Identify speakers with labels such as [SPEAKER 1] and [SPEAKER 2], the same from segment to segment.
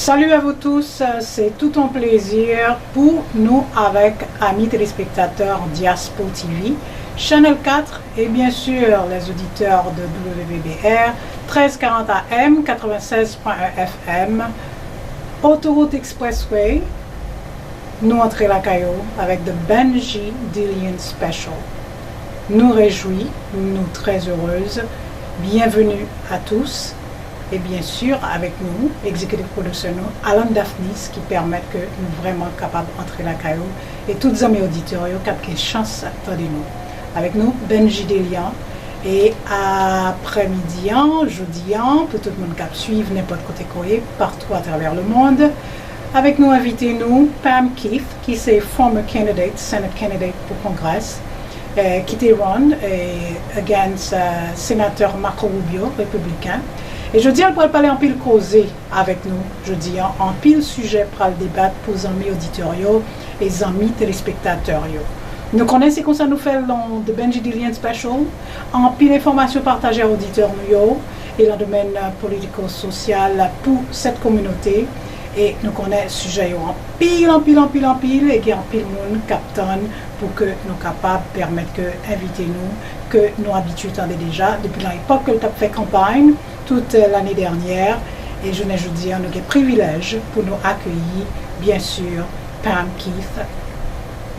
[SPEAKER 1] Salut à vous tous, c'est tout un plaisir pour nous avec amis téléspectateurs Diaspo TV, Channel 4 et bien sûr les auditeurs de WBBR, 1340 AM, 96.1 FM, Autoroute Expressway, nous entrons la Caillou avec The BENJY DELIAN SPECIal. Nous réjouis, nous très heureuses, bienvenue à tous. Et bien sûr, avec nous, executive producer nous, Alan Daphnis, qui permettent que nous vraiment capables d'entrer la caillou et toutes les amis auditeurs qui ont chance de nous. Avec nous, BENJY DELIAN. Et après-midi, jeudi, pour tout le monde qui suit n'importe côté courrier, partout à travers le monde. Avec nous, invitez-nous Pam Keith, qui est former candidate, Senate candidate pour Congrès, qui était run against sénateur Marco Rubio, républicain. Et je dis, on pourrait parler en pile causé avec nous, je dis, en pile sujet pour le débat pour les amis auditeurs et les amis téléspectateurs. Nous connaissons comment ça nous fait dans The BENJY DELIAN SPECIal, en pile information partagée aux auditeurs et dans le domaine politico-social pour cette communauté. Et nous connaissons le sujet en pile, et qu'il y a en pile monde captain pour que nous soyons capables de permettre que invitez-nous, que nous habitués déjà depuis l'époque que nous avons fait campagne toute l'année dernière. Et je dis, nous avons le privilège pour nous accueillir, bien sûr, Pam Keith.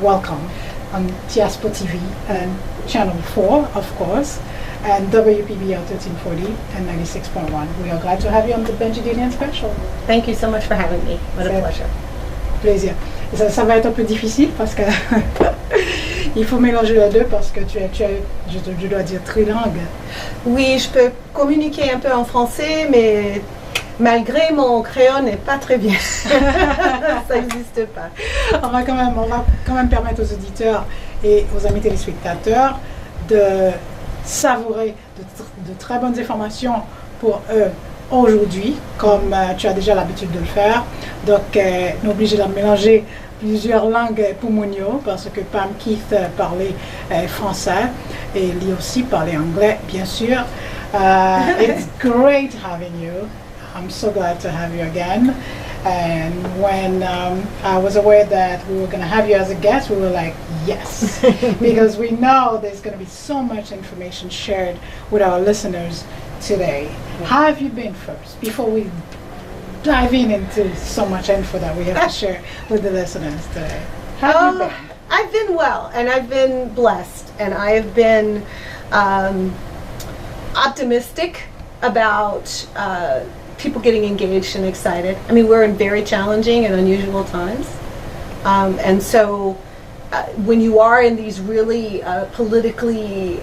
[SPEAKER 1] Welcome on Diaspo TV and Channel 4, of course, and WPBL 1340 and 96.1. We are glad to have you on the BENJY DELIAN SPECIal.
[SPEAKER 2] Thank you so much for having me. What a pleasure.
[SPEAKER 1] Plaisir. Ça va être un peu difficile parce que il faut mélanger les deux parce que je dois dire trilingue.
[SPEAKER 2] Oui, je peux communiquer un peu en français, mais malgré mon créole n'est pas très bien. Ça n'existe pas.
[SPEAKER 1] On va quand même permettre aux auditeurs et aux amis téléspectateurs de savourer de très bonnes informations pour eux aujourd'hui, comme tu as déjà l'habitude de le faire. Donc, nous sommes obligés de mélanger plusieurs langues pour Mounio, parce que Pam Keith parlait français et lui aussi parlait anglais, bien sûr. It's great having you. I'm so glad to have you again. And when I was aware that we were going to have you as a guest, we were like, yes, because we know there's going to be so much information shared with our listeners today. How have you been first, before we dive into so much info that we have to share with the listeners today? How have you been?
[SPEAKER 2] I've been well, and I've been blessed, and I have been optimistic about people getting engaged and excited. I mean, we're in very challenging and unusual times, and so when you are in these really politically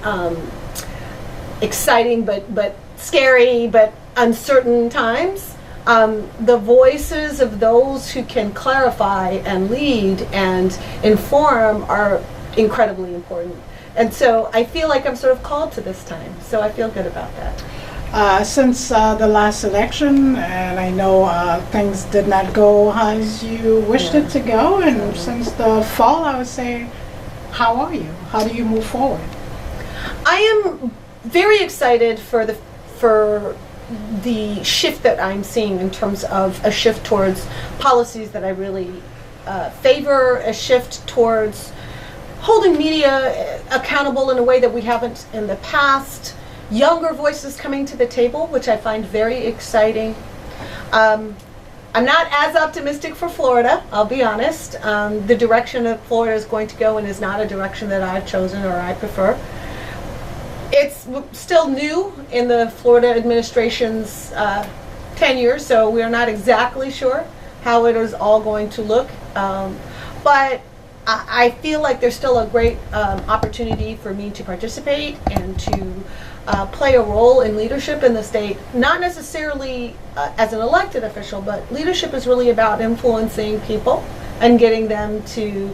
[SPEAKER 2] exciting but scary but uncertain times, the voices of those who can clarify and lead and inform are incredibly important. And so I feel like I'm sort of called to this time, so I feel good about that.
[SPEAKER 1] Since the last election, and I know things did not go as you wished it to go, and since the fall, I would say, how are you? How do you move forward?
[SPEAKER 2] I am very excited for the shift that I'm seeing in terms of a shift towards policies that I really favor, a shift towards holding media accountable in a way that we haven't in the past, younger voices coming to the table, which I find very exciting. I'm not as optimistic for Florida, I'll be honest. The direction that Florida is going to go in is not a direction that I've chosen or I prefer. It's still new in the Florida administration's tenure, so we're not exactly sure how it is all going to look. But I feel like there's still a great opportunity for me to participate and to play a role in leadership in the state, not necessarily as an elected official, but leadership is really about influencing people and getting them to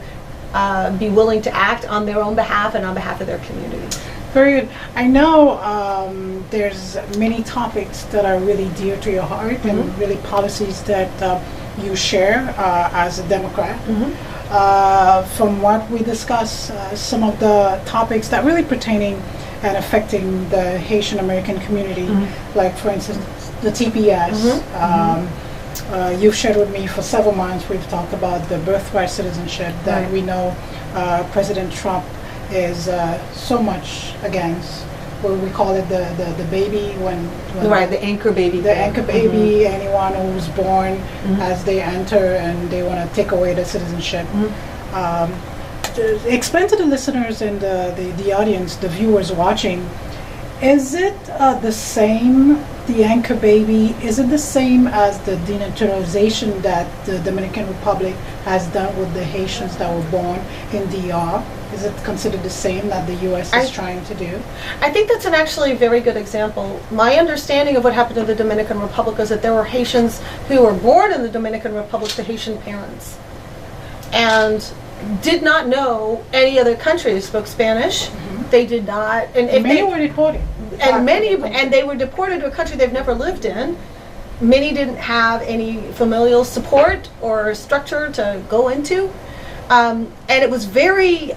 [SPEAKER 2] be willing to act on their own behalf and on behalf of their community.
[SPEAKER 1] Very good. I know there's many topics that are really dear to your heart and really policies that you share as a Democrat. From what we discuss, some of the topics that really pertaining and affecting the Haitian American community, like for instance the TPS, you've shared with me for several months, we've talked about the birthright citizenship that we know President Trump is so much against. Well, we call it the baby when
[SPEAKER 2] the anchor baby.
[SPEAKER 1] The anchor baby, anyone who's born as they enter and they want to take away the citizenship. Explain to the listeners and the audience, the viewers watching, is it the same, the anchor baby, is it the same as the denaturalization that the Dominican Republic has done with the Haitians that were born in DR? Is it considered the same that the U.S. is trying to do?
[SPEAKER 2] I think that's an actually very good example. My understanding of what happened in the Dominican Republic is that there were Haitians who were born in the Dominican Republic to Haitian parents and did not know any other country. They spoke Spanish. They did not. And if
[SPEAKER 1] many were deported.
[SPEAKER 2] And they were deported to a country they've never lived in. Many didn't have any familial support or structure to go into. And it was very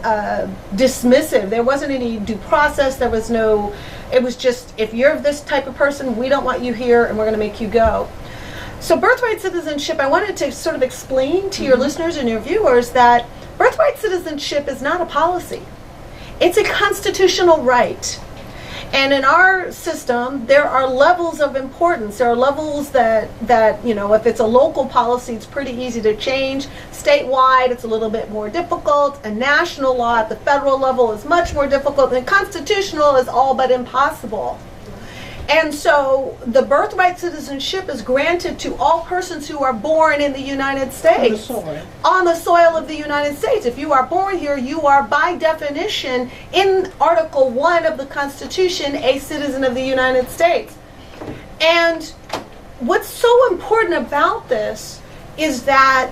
[SPEAKER 2] dismissive. There wasn't any due process. There was no, it was just, if you're this type of person, we don't want you here and we're going to make you go. So birthright citizenship, I wanted to sort of explain to your listeners and your viewers that birthright citizenship is not a policy. It's a constitutional right. And in our system, there are levels of importance. There are levels that you know, if it's a local policy, it's pretty easy to change. Statewide, it's a little bit more difficult. A national law at the federal level is much more difficult. And constitutional is all but impossible. And so the birthright citizenship is granted to all persons who are born in the United States. On the soil of the United States. If you are born here, you are by definition, in Article 1 of the Constitution, a citizen of the United States. And what's so important about this is that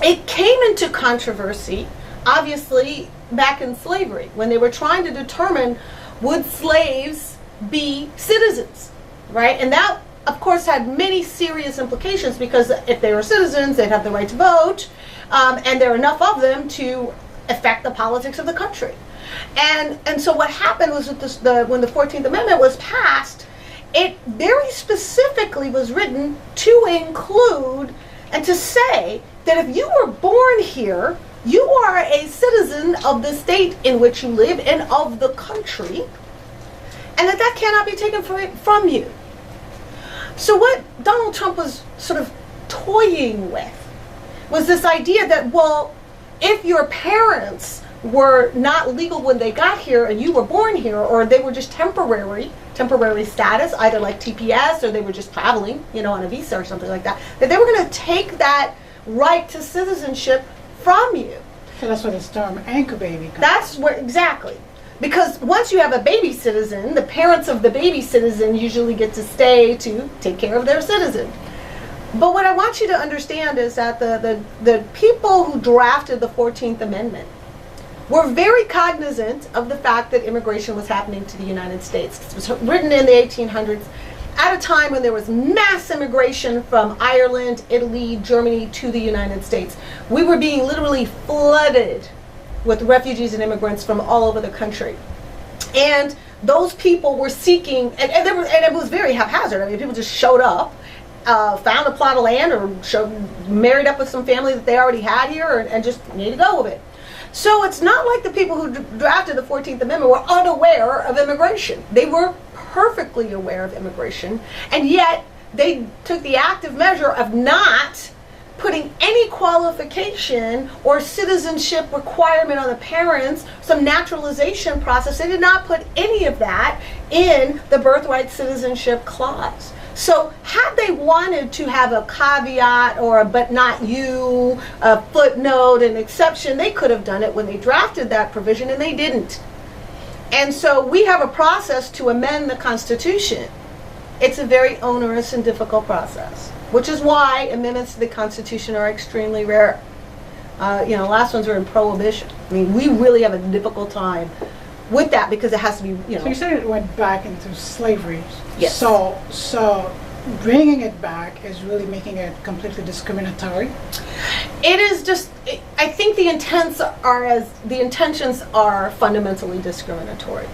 [SPEAKER 2] it came into controversy, obviously, back in slavery, when they were trying to determine would slaves be citizens, right? And that, of course, had many serious implications because if they were citizens, they'd have the right to vote, and there are enough of them to affect the politics of the country. And so what happened was that when the 14th Amendment was passed, it very specifically was written to include and to say that if you were born here, you are a citizen of the state in which you live and of the country, and that cannot be taken from you. So what Donald Trump was sort of toying with was this idea that, well, if your parents were not legal when they got here and you were born here, or they were just temporary status, either like TPS or they were just traveling, you know, on a visa or something like that, that they were going to take that right to citizenship from you.
[SPEAKER 1] So that's where this term anchor baby comes.
[SPEAKER 2] That's where, exactly. Because once you have a baby citizen, the parents of the baby citizen usually get to stay to take care of their citizen. But what I want you to understand is that the people who drafted the 14th Amendment were very cognizant of the fact that immigration was happening to the United States. It was written in the 1800s at a time when there was mass immigration from Ireland, Italy, Germany to the United States. We were being literally flooded with refugees and immigrants from all over the country. And those people were seeking, and it was very haphazard. I mean, people just showed up, found a plot of land, or married up with some family that they already had here, and just need to go with it. So it's not like the people who drafted the 14th Amendment were unaware of immigration. They were perfectly aware of immigration, and yet they took the active measure of not putting any qualification or citizenship requirement on the parents, some naturalization process. They did not put any of that in the birthright citizenship clause. So had they wanted to have a caveat or a but not you, a footnote, an exception, they could have done it when they drafted that provision, and they didn't. And so we have a process to amend the Constitution. It's a very onerous and difficult process, which is why amendments to the Constitution are extremely rare. Last ones were in Prohibition. I mean, we really have a difficult time with that because it has to be, you know.
[SPEAKER 1] So you said it went back into slavery.
[SPEAKER 2] Yes.
[SPEAKER 1] So bringing it back is really making it completely discriminatory.
[SPEAKER 2] It is just, I think the intentions are fundamentally discriminatory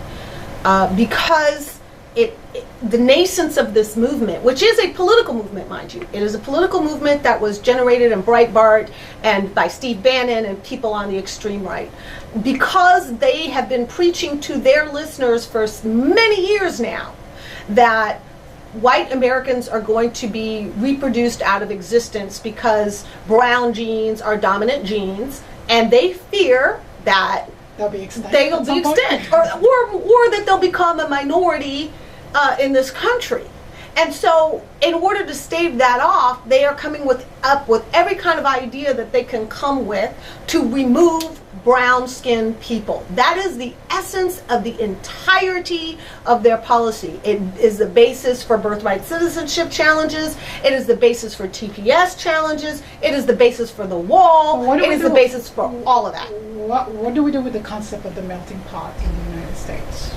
[SPEAKER 2] because it the nascence of this movement, which is a political movement, mind you. It is a political movement that was generated in Breitbart and by Steve Bannon and people on the extreme right. Because they have been preaching to their listeners for many years now that white Americans are going to be reproduced out of existence because brown genes are dominant genes, and they fear that
[SPEAKER 1] they'll be extinct.
[SPEAKER 2] They'll be extinct, or that they'll become a minority in this country. And so in order to stave that off, they are coming up with every kind of idea that they can come with to remove brown-skinned people. That is the essence of the entirety of their policy. It is the basis for birthright citizenship challenges. It is the basis for TPS challenges. It is the basis for the wall. It is the basis for all of that.
[SPEAKER 1] What do we do with the concept of the melting pot in the United States?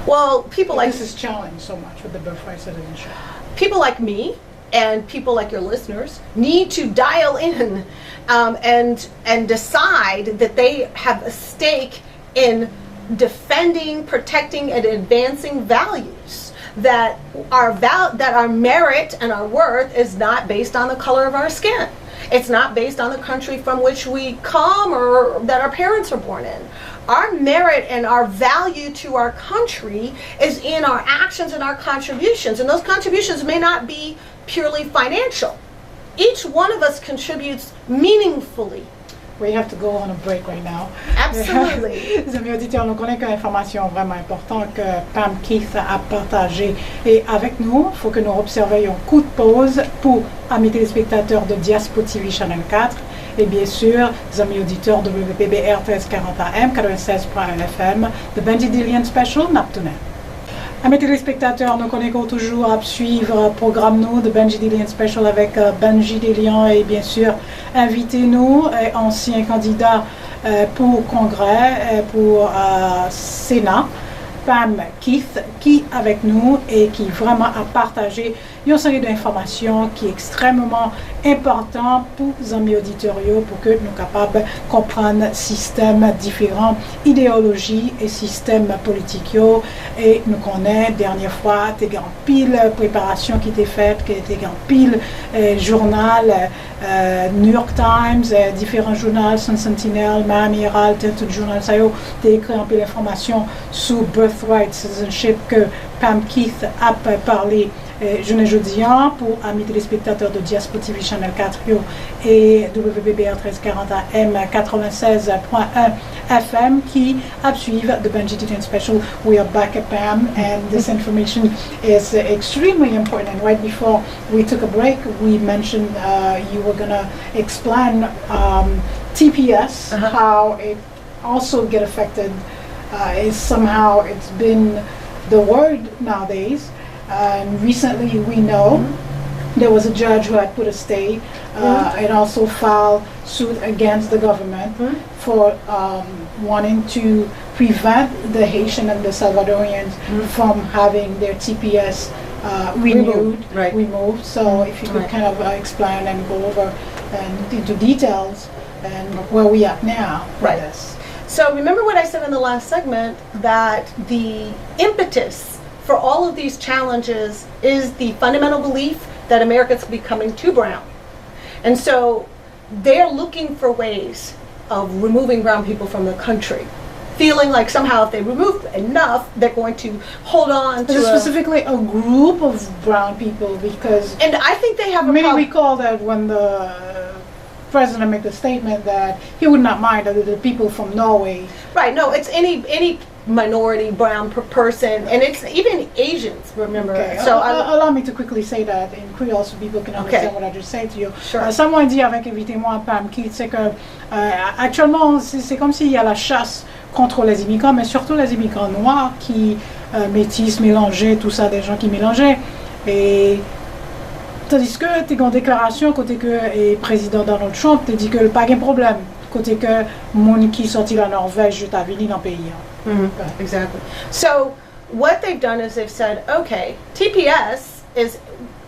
[SPEAKER 2] Well, people like...
[SPEAKER 1] This is challenged so much with the birthright citizenship.
[SPEAKER 2] People like me and people like your listeners need to dial in and decide that they have a stake in defending, protecting, and advancing values, that our merit and our worth is not based on the color of our skin. It's not based on the country from which we come or that our parents are born in. Our merit and our value to our country is in our actions and our contributions, and those contributions may not be purely financial. Each one of us contributes meaningfully.
[SPEAKER 1] We have to go on a break right now.
[SPEAKER 2] Absolutely.
[SPEAKER 1] Les amis auditeurs, nous connaissons une information vraiment importante que Pam Keith a partagée. Et avec nous, il faut que nous observions un coup de pause pour amis téléspectateurs de Diaspo TV Channel 4. Et bien sûr, les amis auditeurs de WPBR 1340 AM, 96.1 FM, de Benji Delian Special, Naptounen. Amis téléspectateurs, nous connaissons toujours à suivre le programme nous de Benji Delian Special avec Benji Delian et bien sûr, invitez-nous, anciens candidats pour Congrès, pour Sénat, Pam Keith, qui avec nous et qui vraiment a partagé une série d'informations qui est extrêmement important pour les amis auditeurs pour que nous soyons capables de comprendre systèmes différents, idéologies et systèmes politiques. Et nous connaissons, dernière fois, des grandes piles préparation qui étaient faites, qui étaient grandes piles journal, New York Times, différents journaux, Sun Sentinel, Miami Herald, tout le journal, ça y est écrit un peu d'informations sur birthright citizenship que Pam Keith a parlé. Je ne jeudi pour amis téléspectateurs de Diaspo TV Channel 4 et WBBR 1340 AM 96.1 FM qui suivent the Benji Delian Special. We are back at Pam, and this information is extremely important. And right before we took a break, we mentioned you were going to explain TPS, how it also get affected. Somehow it's been the word nowadays. And recently we know there was a judge who had put a stay and also filed suit against the government for wanting to prevent the Haitian and the Salvadorians from having their TPS removed. So if you could kind of explain and go over and into details and where we are now with this.
[SPEAKER 2] So remember what I said in the last segment, that the impetus for all of these challenges is the fundamental belief that America's becoming too brown. And so they're looking for ways of removing brown people from the country, feeling like somehow if they remove enough, they're going to hold on to
[SPEAKER 1] specifically a group of brown people, because...
[SPEAKER 2] And I think they have a
[SPEAKER 1] problem. Recall that when the president made the statement that he would not mind the people from Norway.
[SPEAKER 2] Right, no, it's any minority brown person, and it's even Asians, remember.
[SPEAKER 1] Okay. So allow me to quickly say that in Creole so people can understand what I just said to you.
[SPEAKER 2] Sure.
[SPEAKER 1] Someone dit avec invitez-moi Pam Keith, c'est que actuellement c'est comme s'il y a la chasse contre les immigrants, mais surtout les immigrants noirs qui métis, mélangés, tout ça, des gens qui mélangeaient. Et tandis que tu as une déclaration côté que le président Donald Trump te dit que le pas de problème côté que mon qui sorti la Norvège t'a venu dans le pays.
[SPEAKER 2] Exactly. So what they've done is they've said, okay, TPS is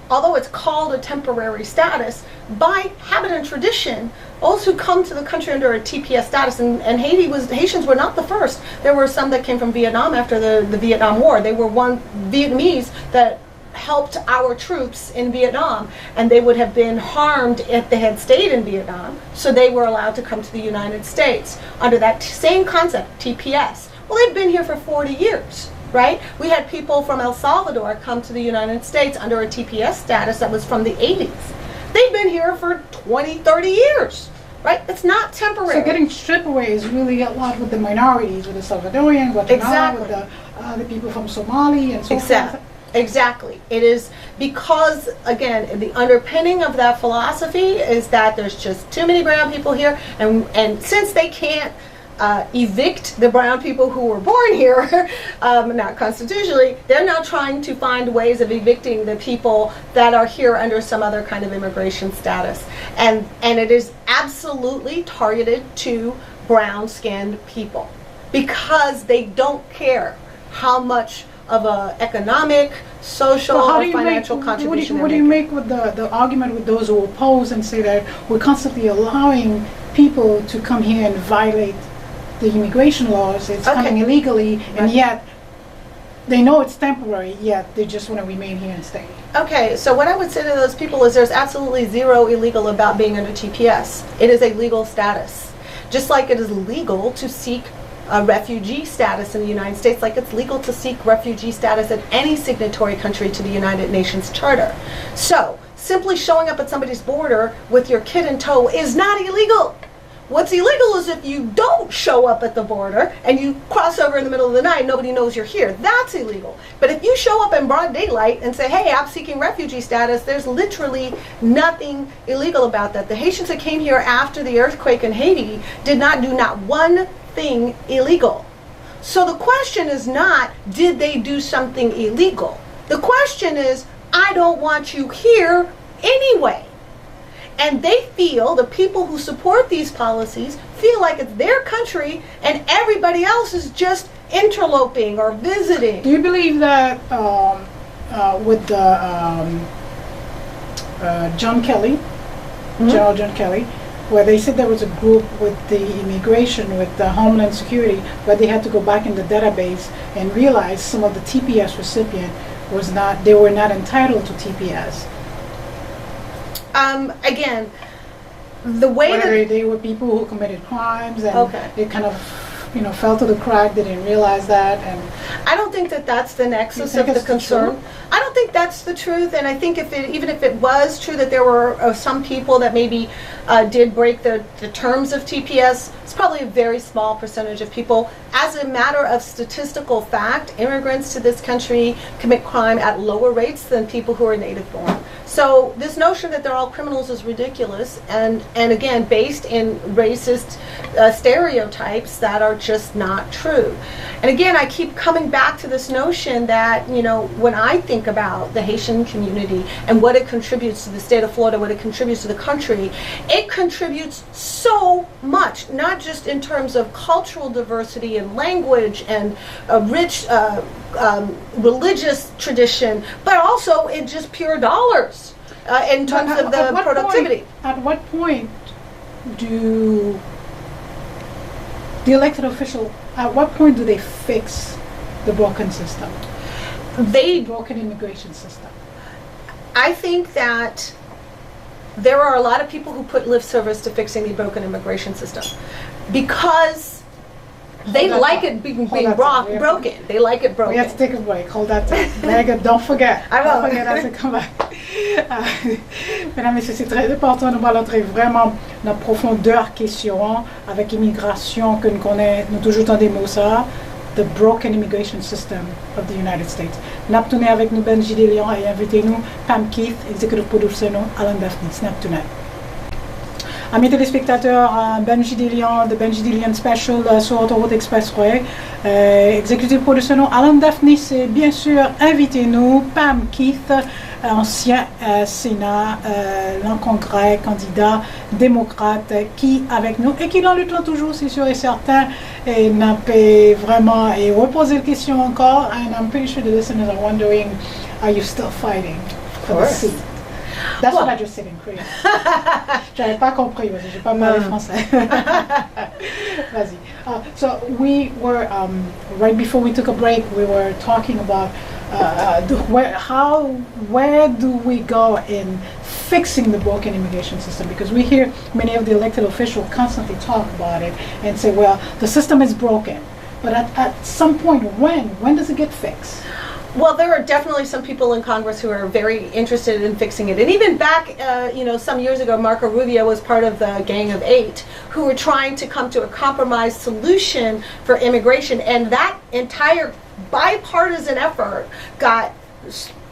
[SPEAKER 2] although it's called a temporary status, by habit and tradition, those who come to the country under a TPS status, and Haitians were not the first. There were some that came from Vietnam after the Vietnam War. They were one Vietnamese that helped our troops in Vietnam, and they would have been harmed if they had stayed in Vietnam, so they were allowed to come to the United States under that same concept, TPS. Well, they've been here for 40 years, right? We had people from El Salvador come to the United States under a TPS status that was from the 80s. They've been here for 20, 30 years, right? It's not temporary.
[SPEAKER 1] So getting stripped away is really a lot with the minorities, with the Salvadorian, Guatemala,
[SPEAKER 2] Exactly.
[SPEAKER 1] with the people from Somali and so
[SPEAKER 2] Exactly.
[SPEAKER 1] forth.
[SPEAKER 2] Exactly. It is because, again, the underpinning of that philosophy is that there's just too many brown people here, and since they can't evict the brown people who were born here, not constitutionally, they're now trying to find ways of evicting the people that are here under some other kind of immigration status. And it is absolutely targeted to brown-skinned people because they don't care how much of a economic, social, or financial contribution.
[SPEAKER 1] What do you make with the argument with those who oppose and say that we're constantly allowing people to come here and violate the immigration laws, it's coming illegally, and yet they know it's temporary, yet they just want to remain here and stay?
[SPEAKER 2] Okay, so what I would say to those people is there's absolutely zero illegal about being under TPS. It is a legal status. Just like it is legal to seek a refugee status in the United States, like it's legal to seek refugee status at any signatory country to the United Nations Charter. So, simply showing up at somebody's border with your kid in tow is not illegal. What's illegal is if you don't show up at the border and you cross over in the middle of the night, nobody knows you're here. That's illegal. But if you show up in broad daylight and say, hey, I'm seeking refugee status, there's literally nothing illegal about that. The Haitians that came here after the earthquake in Haiti did not do not one thing illegal. So the question is not, did they do something illegal? The question is, I don't want you here anyway. And they feel, the people who support these policies feel like it's their country and everybody else is just interloping or visiting.
[SPEAKER 1] Do you believe that with the John Kelly, General John Kelly, where they said there was a group with the immigration, with the Homeland Security, where they had to go back in the database and realize some of the TPS recipient they were not entitled to TPS?
[SPEAKER 2] Again, the way
[SPEAKER 1] whether
[SPEAKER 2] that
[SPEAKER 1] they were people who committed crimes and they kind of, fell to the crack, they didn't realize that. And
[SPEAKER 2] I don't think that that's the nexus of the concern. I don't think that's the truth, and I think even if it was true that there were some people that maybe did break the terms of TPS, it's probably a very small percentage of people. As a matter of statistical fact, immigrants to this country commit crime at lower rates than people who are native born. So this notion that they're all criminals is ridiculous, and again, based in racist stereotypes that are just not true. And again, I keep coming back to this notion that, when I think about the Haitian community and what it contributes to the state of Florida, what it contributes to the country, it contributes so much, not just in terms of cultural diversity and language and a rich religious tradition, but also in just pure dollars in terms of the productivity.
[SPEAKER 1] At what point do the elected official, at what point do they fix the broken system? The broken immigration system.
[SPEAKER 2] I think that there are a lot of people who put lip service to fixing the broken immigration system because they like it being broken. They like it broken.
[SPEAKER 1] We have to take a break. Hold that tight. Megan, don't forget.
[SPEAKER 2] I will.
[SPEAKER 1] Don't forget to come back. Mesdames et messieurs, c'est très important. Nous allons entrer vraiment dans la profondeur question avec immigration que nous connaissons, nous toujours dans des mots ça, the broken immigration system of the United States. Nous avons tourné avec nous Benji Delian et invité nous Pam Keith, executive producer nous Alan Daphne. Nous avons tourné. Amis téléspectateurs, Benji Delian, The Benji Delian Special sur Autoroute Expressway. Executive producer nous Alan Daphne, c'est bien sûr invité nous Pam Keith, ancien Sénat, l'en congrès, candidat démocrate, qui avec nous et qui l'en lutte toujours, c'est sûr et certain, et n'a pas vraiment reposer la question encore. And I'm pretty sure the listeners are wondering, are you still fighting?
[SPEAKER 2] Of
[SPEAKER 1] for the seat. That's what I just said in Korean. J'avais pas compris parce que j'ai pas parlé français. Vas-y. So we were right before we took a break. We were talking about where do we go in fixing the broken immigration system? Because we hear many of the elected officials constantly talk about it and say, well, the system is broken. But at some point, when does it get fixed?
[SPEAKER 2] Well, there are definitely some people in Congress who are very interested in fixing it. And even back, some years ago, Marco Rubio was part of the Gang of Eight who were trying to come to a compromise solution for immigration. And that entire bipartisan effort got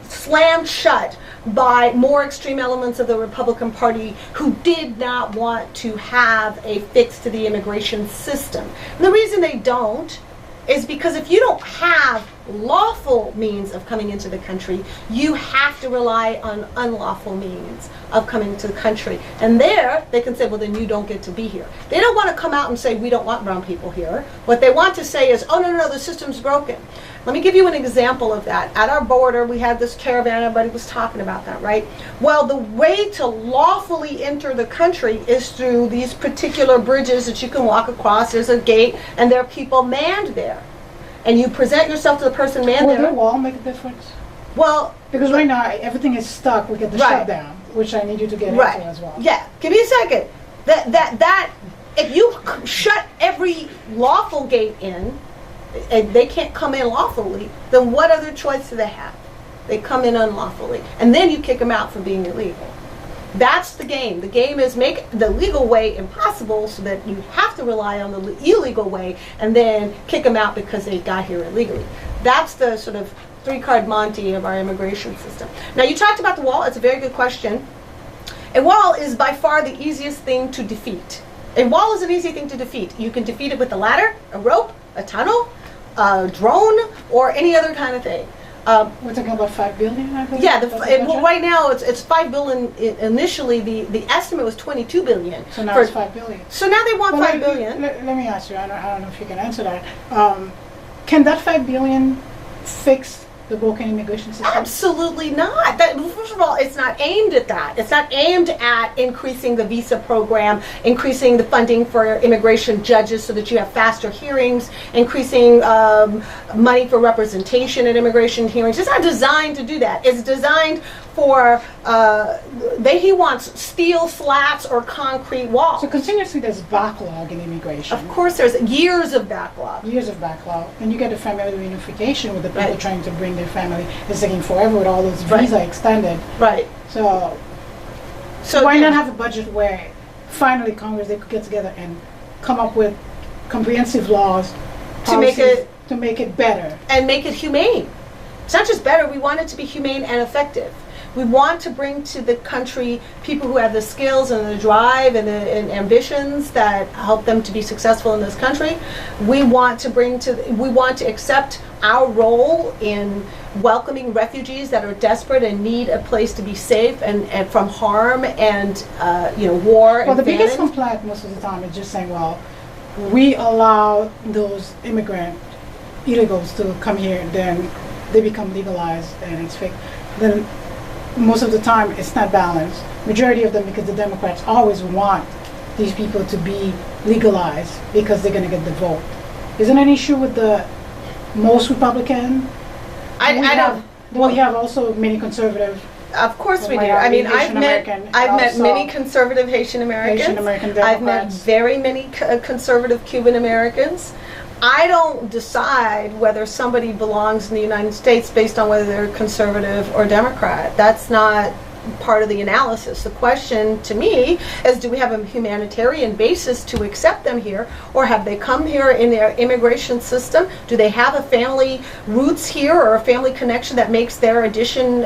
[SPEAKER 2] slammed shut by more extreme elements of the Republican Party who did not want to have a fix to the immigration system. And the reason they don't is because if you don't have lawful means of coming into the country, you have to rely on unlawful means of coming into the country. And there, they can say, well, then you don't get to be here. They don't want to come out and say, we don't want brown people here. What they want to say is, oh, no, the system's broken. Let me give you an example of that. At our border, we had this caravan, everybody was talking about that, right? Well, the way to lawfully enter the country is through these particular bridges that you can walk across. There's a gate, and there are people manned there. And you present yourself to the person manned there.
[SPEAKER 1] Will the wall make a difference?
[SPEAKER 2] Well,
[SPEAKER 1] because right now, everything is stuck. We get the shutdown, which I need you to get into as well.
[SPEAKER 2] Yeah, give me a second. That if you shut every lawful gate in, and they can't come in lawfully, then what other choice do they have? They come in unlawfully. And then you kick them out for being illegal. That's the game. The game is make the legal way impossible so that you have to rely on the illegal way and then kick them out because they got here illegally. That's the sort of three-card Monte of our immigration system. Now, you talked about the wall. It's a very good question. A wall is by far the easiest thing to defeat. A wall is an easy thing to defeat. You can defeat it with a ladder, a rope, a tunnel, a drone, or any other kind of thing.
[SPEAKER 1] We're talking about $5 billion, I believe?
[SPEAKER 2] Yeah, well, right now it's $5 billion. Initially, the estimate was $22 billion.
[SPEAKER 1] So now it's $5 billion.
[SPEAKER 2] So now they want $5 billion.
[SPEAKER 1] Let me ask you. I don't know if you can answer that. Can that $5 billion fix the broken immigration system?
[SPEAKER 2] Absolutely not. First of all, it's not aimed at that. It's not aimed at increasing the visa program, increasing the funding for immigration judges so that you have faster hearings, increasing money for representation at immigration hearings. It's not designed to do that. It's designed for, he wants steel slats or concrete walls.
[SPEAKER 1] So continuously there's backlog in immigration.
[SPEAKER 2] Of course there's years of backlog.
[SPEAKER 1] Years of backlog. And you get the family reunification with the people trying to bring their family. It's taking forever with all those visa extended.
[SPEAKER 2] Right.
[SPEAKER 1] So why not have a budget where finally Congress, they could get together and come up with comprehensive laws
[SPEAKER 2] to make
[SPEAKER 1] it better.
[SPEAKER 2] And make it humane. It's not just better, we want it to be humane and effective. We want to bring to the country people who have the skills and the drive and the ambitions that help them to be successful in this country. We want to accept our role in welcoming refugees that are desperate and need a place to be safe and from harm and war.
[SPEAKER 1] Well, the biggest complaint most of the time is just saying, well, we allow those illegals to come here, and then they become legalized and it's fake. Then most of the time it's not balanced. Majority of them, because the Democrats always want these people to be legalized because they're going to get the vote. Isn't an issue with the most Republican? We have also many conservative.
[SPEAKER 2] Of course we do. I mean, I've met many conservative Haitian Americans. I've met very many conservative Cuban Americans. I don't decide whether somebody belongs in the United States based on whether they're conservative or Democrat. That's not part of the analysis. The question to me is, do we have a humanitarian basis to accept them here, or have they come here in their immigration system? Do they have a family roots here or a family connection that makes their addition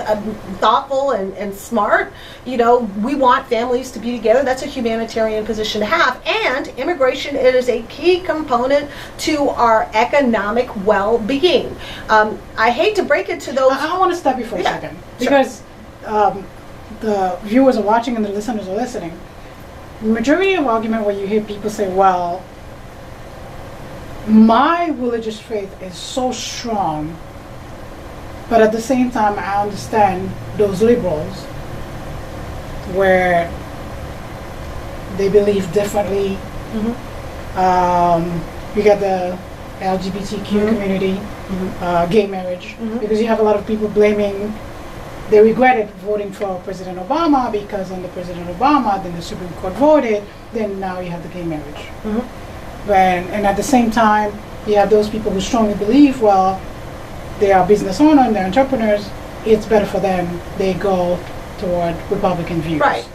[SPEAKER 2] thoughtful and smart? We want families to be together. That's a humanitarian position to have. And immigration is a key component to our economic well-being. I hate to break it to those.
[SPEAKER 1] I want to stop you for a second, because the viewers are watching and the listeners are listening. The majority of argument where you hear people say, well, my religious faith is so strong But at the same time, I understand those liberals where they believe differently. You got the LGBTQ community, gay marriage, because you have a lot of people blaming, they regretted voting for President Obama because under President Obama, then the Supreme Court voted, then now you have the gay marriage. And at the same time, you have those people who strongly believe, well, they are business owners and they're entrepreneurs, it's better for them, they go toward Republican views.
[SPEAKER 2] Right.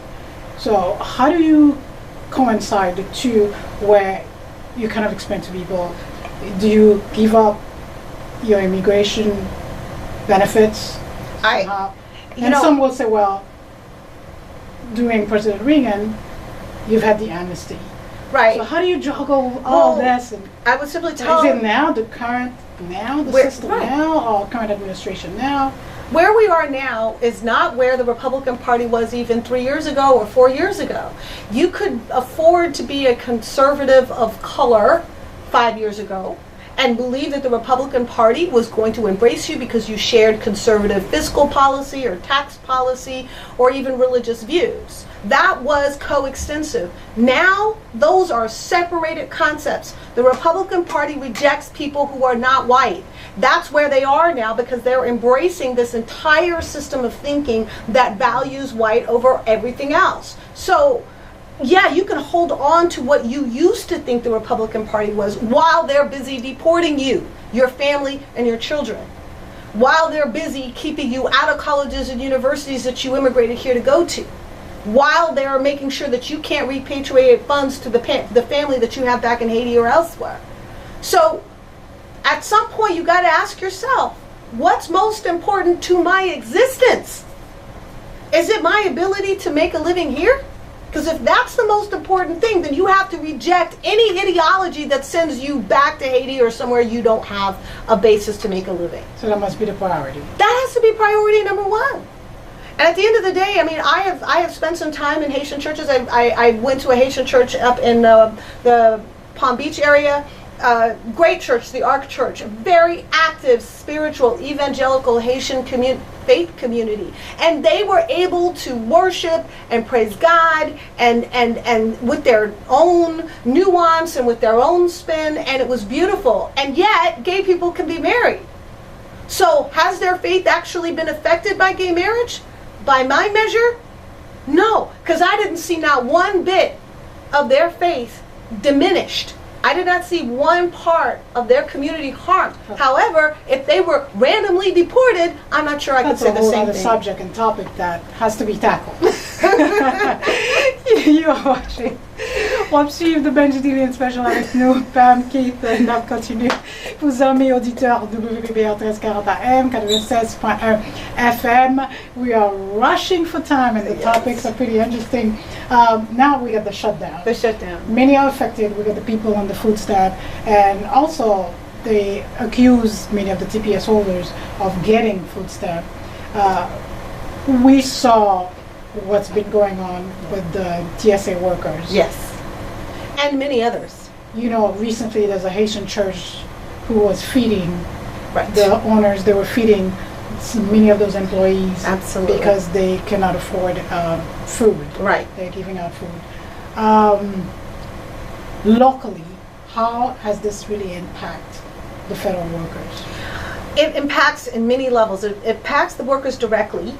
[SPEAKER 1] So how do you coincide the two where you kind of explain to people, do you give up your immigration benefits? And some will say, well, during President Reagan, you've had the amnesty.
[SPEAKER 2] Right.
[SPEAKER 1] So how do you juggle all this? And
[SPEAKER 2] I would simply tell
[SPEAKER 1] is it now, the system now, or current administration now?
[SPEAKER 2] Where we are now is not where the Republican Party was even 3 years ago or 4 years ago. You could afford to be a conservative of color 5 years ago and believe that the Republican Party was going to embrace you because you shared conservative fiscal policy or tax policy or even religious views. That was coextensive. Now, those are separated concepts. The Republican Party rejects people who are not white. That's where they are now because they're embracing this entire system of thinking that values white over everything else. So, yeah, you can hold on to what you used to think the Republican Party was while they're busy deporting you, your family, and your children. While they're busy keeping you out of colleges and universities that you immigrated here to go to. While they're making sure that you can't repatriate funds to the family that you have back in Haiti or elsewhere. So, at some point you got to ask yourself, what's most important to my existence? Is it my ability to make a living here? Because if that's the most important thing, then you have to reject any ideology that sends you back to Haiti or somewhere you don't have a basis to make a living.
[SPEAKER 1] So that must be the priority.
[SPEAKER 2] That has to be priority number one. And at the end of the day, I mean, I have spent some time in Haitian churches. I went to a Haitian church up in the Palm Beach area. Great church, the Ark Church, a very active, spiritual, evangelical Haitian faith community. And they were able to worship and praise God and with their own nuance and with their own spin, and it was beautiful. And yet, gay people can be married. So, has their faith actually been affected by gay marriage? By my measure? No, because I didn't see not one bit of their faith diminished. I did not see one part of their community harmed. However, if they were randomly deported, I'm not sure I could say the same thing. That's a whole other
[SPEAKER 1] subject and topic that has to be tackled. You are watching. On va suivre de Benji Delian Special avec nous, Pam Keith, et on continue. Vous amis auditeurs WBR 1340 AM, 96.1 FM. We are rushing for time and the topics are pretty interesting. Now we got the shutdown.
[SPEAKER 2] The shutdown.
[SPEAKER 1] Many are affected. We got the people on the food stamp, and also they accuse many of the TPS holders of getting food stamp. We saw what's been going on with the TSA workers.
[SPEAKER 2] Yes. And many others.
[SPEAKER 1] You know, recently there's a Haitian church who was feeding the owners. They were feeding many of those employees.
[SPEAKER 2] Absolutely.
[SPEAKER 1] Because they cannot afford food.
[SPEAKER 2] Right.
[SPEAKER 1] They're giving out food. Locally, how has this really impacted the federal workers?
[SPEAKER 2] It impacts in many levels. It impacts the workers directly.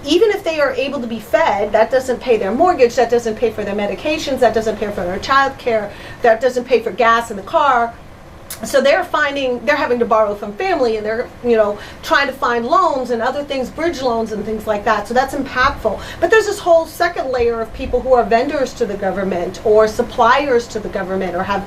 [SPEAKER 2] Even if they are able to be fed, that doesn't pay their mortgage, that doesn't pay for their medications, that doesn't pay for their child care, that doesn't pay for gas in the car. So they're having to borrow from family, and they're, trying to find loans and other things, bridge loans and things like that. So that's impactful. But there's this whole second layer of people who are vendors to the government or suppliers to the government or have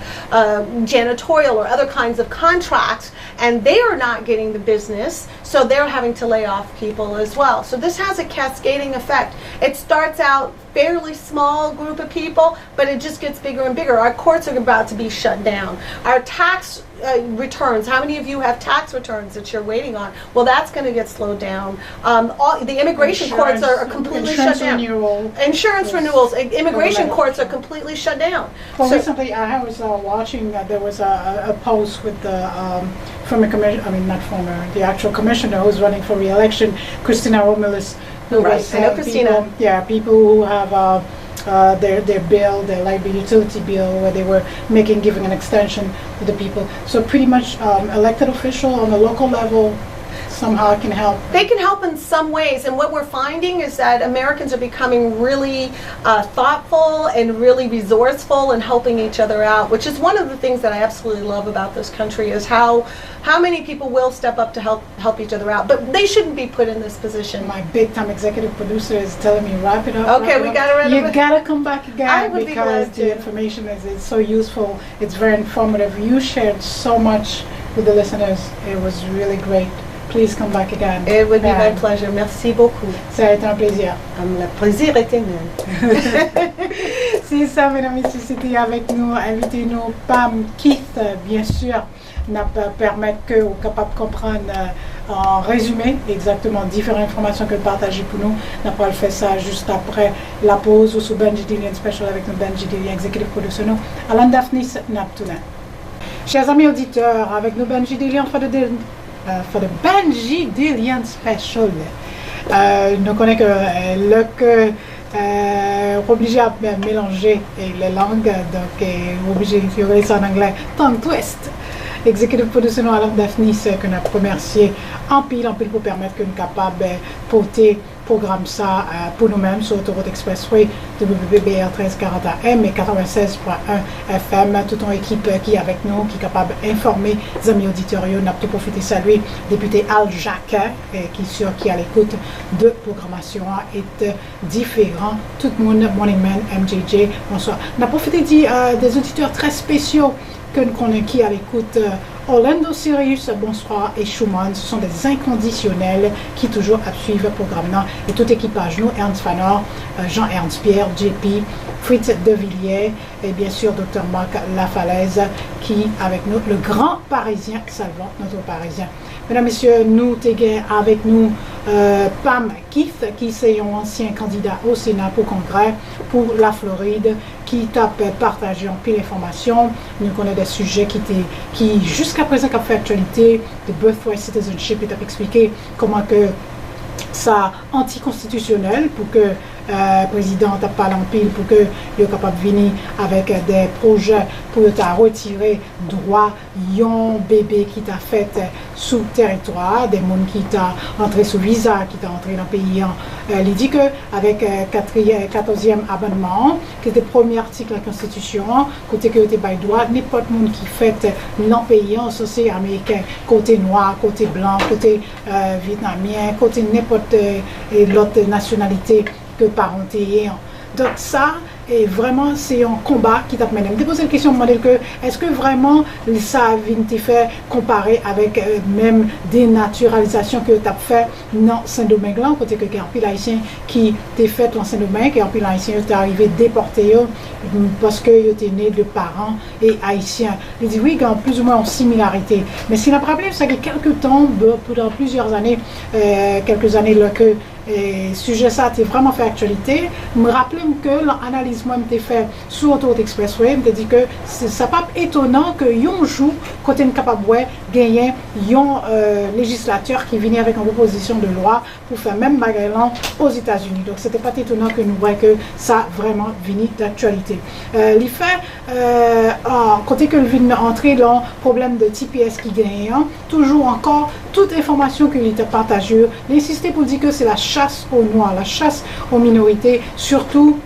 [SPEAKER 2] janitorial or other kinds of contracts, and they are not getting the business, so they're having to lay off people as well. So this has a cascading effect. It starts out fairly small group of people, but it just gets bigger and bigger. Our courts are about to be shut down. Our tax returns, how many of you have tax returns that you're waiting on? Well, that's going to get slowed down. All the immigration courts are completely shut down. Insurance renewals, immigration courts are completely shut down.
[SPEAKER 1] Well, recently I was watching, there was a post with the former commissioner, I mean not former, the actual commissioner who's running for re-election, Christina Romulis, who was
[SPEAKER 2] I know Christina.
[SPEAKER 1] People who have their bill, their light bill, utility bill, where they were giving an extension to the people. So pretty much elected official on the local level somehow can help.
[SPEAKER 2] They can help in some ways, and what we're finding is that Americans are becoming really thoughtful and really resourceful and helping each other out, which is one of the things that I absolutely love about this country, is how many people will step up to help each other out. But they shouldn't be put in this position.
[SPEAKER 1] My big time executive producer is telling me, wrap it up.
[SPEAKER 2] Okay, we got to wrap it up.
[SPEAKER 1] You got to come back again, because the information is so useful. It's very informative. You shared so much with the listeners. It was really great. Please come back again.
[SPEAKER 2] It would be my pleasure. Merci beaucoup.
[SPEAKER 1] Ça a été un plaisir.
[SPEAKER 2] Le plaisir était même.
[SPEAKER 1] C'est ça, mesdames et messieurs, c'était avec nous, invitez-nous Pam Keith, bien sûr, n'a pas permettre que vous capable de comprendre en résumé exactement différentes informations que partager pour nous. N'a pas le fait ça juste après la pause ou sous BENJY DELIAN SPECIAL avec nous BENJY DELIAN Executive Producer nous. Alan Daphnis Naptounen. Chers amis auditeurs, avec nous BENJY DELIAN for the BENJY DELIAN Special. Nous connaissons que obligé à mélanger les langues, donc obligé de faire ça en anglais, tongue twist. Executive Producer nous Alan Daphnis que nous avons remercié en pile pour permettre que nous sommes capables de porter programme ça pour nous-mêmes sur Autoroute Expressway WBBR 1340 AM et 96.1 FM, toute une équipe qui est avec nous, qui est capable d'informer les amis auditeurs. Nous avons profité de saluer député Al Jacquet, qui est à l'écoute de programmation et différents, tout le monde, Morning Man, MJJ, bonsoir. Nous avons profité des auditeurs très spéciaux que nous connaissons qui à l'écoute. Orlando Sirius, bonsoir, et Schumann, ce sont des inconditionnels qui toujours suivent le programme. Et tout équipage, nous, Ernst Fanor, Jean-Ernst Pierre, JP, Fritz De Villiers, et bien sûr Dr Marc Lafalaise, qui avec nous, le grand Parisien, salvant notre Parisien. Mesdames, Messieurs, nous avons avec nous Pam Keith, qui est un ancien candidat au Sénat pour Congrès pour la Floride, qui t'a partagé en pile d'informations. Nous connaissons des sujets qui jusqu'à présent ont fait actualité, de birthright citizenship, et t'a expliqué comment que ça anticonstitutionnel pour que le président n'a pas l'empile pour que il est capable de venir avec des projets pour retirer droit yon bébé qui t'a fait sous territoire, des gens qui t'a entré sous visa, qui t'a entré dans le pays. Il dit que avec 14e amendement, qui était le premier article de la Constitution, côté que était by droit, n'importe monde qui fait non payant, c'est américain, côté noir, côté blanc, côté vietnamien, côté n'importe l'autre nationalité que parenté. Donc ça, et vraiment, c'est un combat qui t'a mené. Je me pose une question, est-ce que vraiment ça a été fait comparer avec même des naturalisations que tu as fait dans Saint-Domingue-là, côté que il y a un pile haïtien qui t'a fait dans Saint-Domingue, et un pile haïtien qui est arrivé déporté parce qu'il était né de parents et haïtiens. Il dit oui, il y a plus ou moins une similarité. Mais ce qui n'a pas rappelé, c'est que quelques temps, pendant plusieurs années, là que le sujet ça a vraiment fait actualité. Je me rappelle que l'analyse moi m'était fait sur Autoroute Expressway, me dit que c'est pas étonnant que yon jour côté capable de gagner un législateur qui venait avec une proposition de loi pour faire même bagarre aux États-Unis. Donc c'était pas étonnant que nous voyons que ça vraiment venu d'actualité. Les faits, côté que le vient entrer dans le problème de TPS qui gagne, toujours encore toute information qu'il était partagée, l'insister pour dire que c'est la chasse aux noirs, la chasse aux minorités, surtout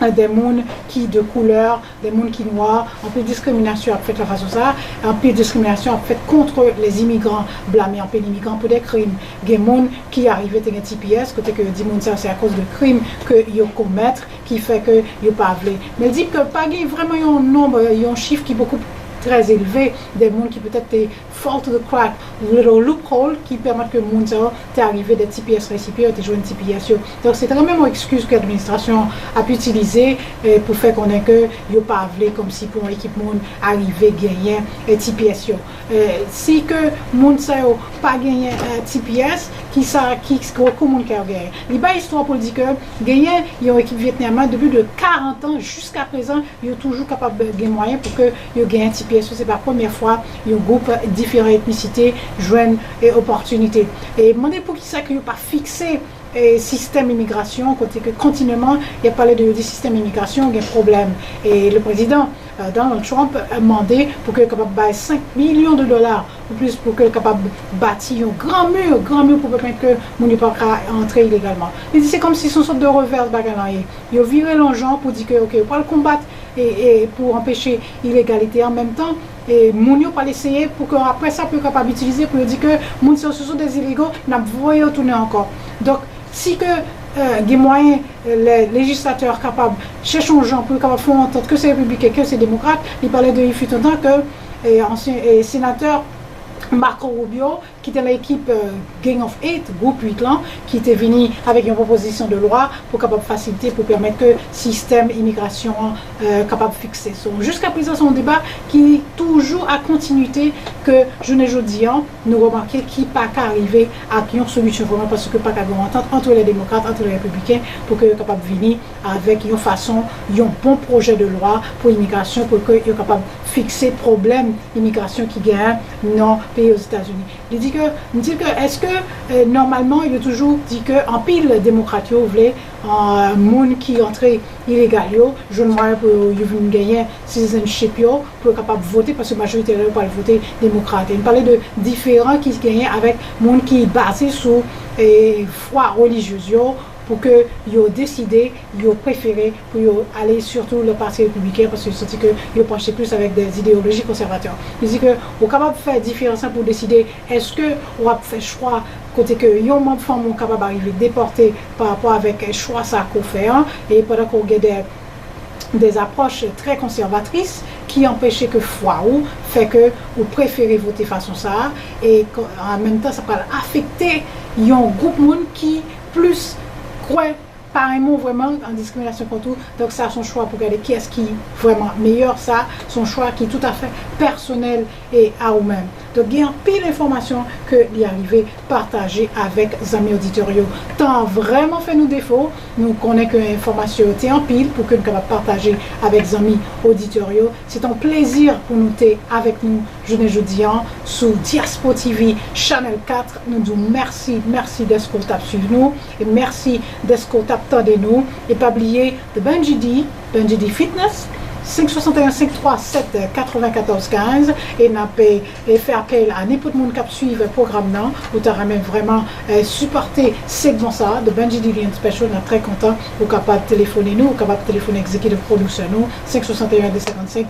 [SPEAKER 1] des gens qui de couleur, des gens qui noirs, un peu de discrimination a fait la façon ça, un peu de discrimination a fait contre les immigrants, blâmer un peu les immigrants pour des crimes. Des gens qui arrivaient à TPS, côté que dit ça c'est à cause de crimes que ils commettent qui fait que ils pas voulu. Mais il dit que pas vraiment un nombre, un chiffre qui est beaucoup très élevés, des mondes qui peut-être est fall to the crack, little loophole qui permettent que le monde t'est arrivé des TPS récipients, t'es joué une TPS. Donc c'est vraiment une excuse que l'administration a pu utiliser pour faire qu'on ait que yo pas avlé comme si pour une équipe monde arriver gagner TPS. Si que monde ça pas gagner TPS, qui beaucoup monde qui a gagné. Il y a histoire pour dire que gagner une équipe vietnamienne depuis de 40 ans jusqu'à présent, ils sont toujours capables de gagner moyen pour que ils gagnent TPS. C'est pas la première fois un groupe différentes ethnicités joignent et opportunités. Et demandez pour qui ça que pas fixé système immigration, côté que continuellement il y a parlé de système immigration, il y a un problème. Et le président Donald Trump a demandé pour qu'il soit capable de 5 millions de dollars ou plus pour qu'il soit capable de bâtir un grand mur pour permettre que mon ne pas entrer illégalement. Il dit c'est comme si c'est une sorte de reverse bagarre. Il a viré l'argent pour dire que ok, on va le combattre et pour empêcher l'illégalité en même temps. Et moun yo pas l'essayer pour qu'après ça peut capable utiliser pour dire que moun ce sont des illégaux, n'a voyé retourner encore. Donc si que des moyens les législateurs capables cherchent un gens pour capable faire entendre que c'est républicain que c'est démocrate, il parlait de il fut un temps que ancien sénateur Marco Rubio, qui était l'équipe Gang of 8, groupe 8 là, qui était venu avec une proposition de loi pour capable faciliter, pour permettre que le système immigration capable de fixer. Jusqu'à présent, c'est un débat qui est toujours à continuité que je ne dis pas, nous remarquons qu'il n'y a pas qu'à arriver à une solution vraiment parce que pas qu'à avoir entente entre les démocrates, entre les républicains, pour qu'ils soient capables de venir avec une façon, un bon projet de loi pour l'immigration, pour qu'ils soient capables de fixer le problème d'immigration qui gagne dans les pays aux États-Unis. Il dit que, est-ce que normalement, il a toujours dit que en pile démocrate, vous voulez un monde qui entrait illégal, je ne vois pour gagner citizenship pour capable de voter parce que la majorité ne pas voter démocrate. Il parlait de différents qui gagnent avec monde qui est basé sur foi religieuse pour que ils décidé, ils préféré pour aller surtout le parti républicain parce qu'ils senti que ils penchaient plus avec des idéologies conservateurs. Il dit que on est capable de faire différence pour décider est-ce que on va faire choix côté que les membres de femmes sont capables d'arriver déportés par rapport avec le choix ça qu'on fait et pendant qu'on a des approches très conservatrices qui empêchaient que foi ou fait que vous préférez voter façon ça et en même temps ça peut affecter un groupe de monde qui plus croit pareillement vraiment en discrimination contre tout. Donc ça son choix pour regarder qui est-ce qui est vraiment meilleur, ça son choix qui est tout à fait personnel et à vous-même. Donc il y a un pile d'informations que l'y arrivé partager avec les amis auditoriaux. Tant vraiment fait nous défaut, nous connaissons que l'information est en pile pour que nous puissions partager avec les amis auditoriaux. C'est un plaisir pour nous être avec nous jeudi sur Diaspo TV Channel 4. Nous disons merci d'être qu'on tape sur nous et merci d'être qu'on tape de nous et pas oublier de BENJY D Fitness 561 537 94 15 et n'a pas fait appel à n'importe monde qui suivre le programme non ou t'as vraiment supporter segment ça de BENJY DELIAN SPECIAL. On est très content ou capable de téléphoner nous ou capable de téléphoner exécutif production nous 561 255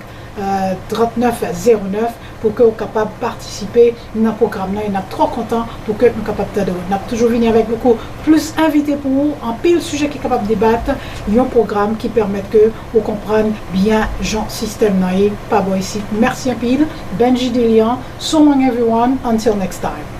[SPEAKER 1] 3909 pour que vous soyez capable de participer dans le programme. Nous sommes trop contents pour que nous soyons capables de nous. Nous avons toujours venu avec beaucoup plus invités pour vous, en pile sujet qui est capable de débattre, un programme qui permet que vous compreniez bien le système. Pas bon ici. Merci un pile. BENJY DELIAN. So long everyone. Until next time.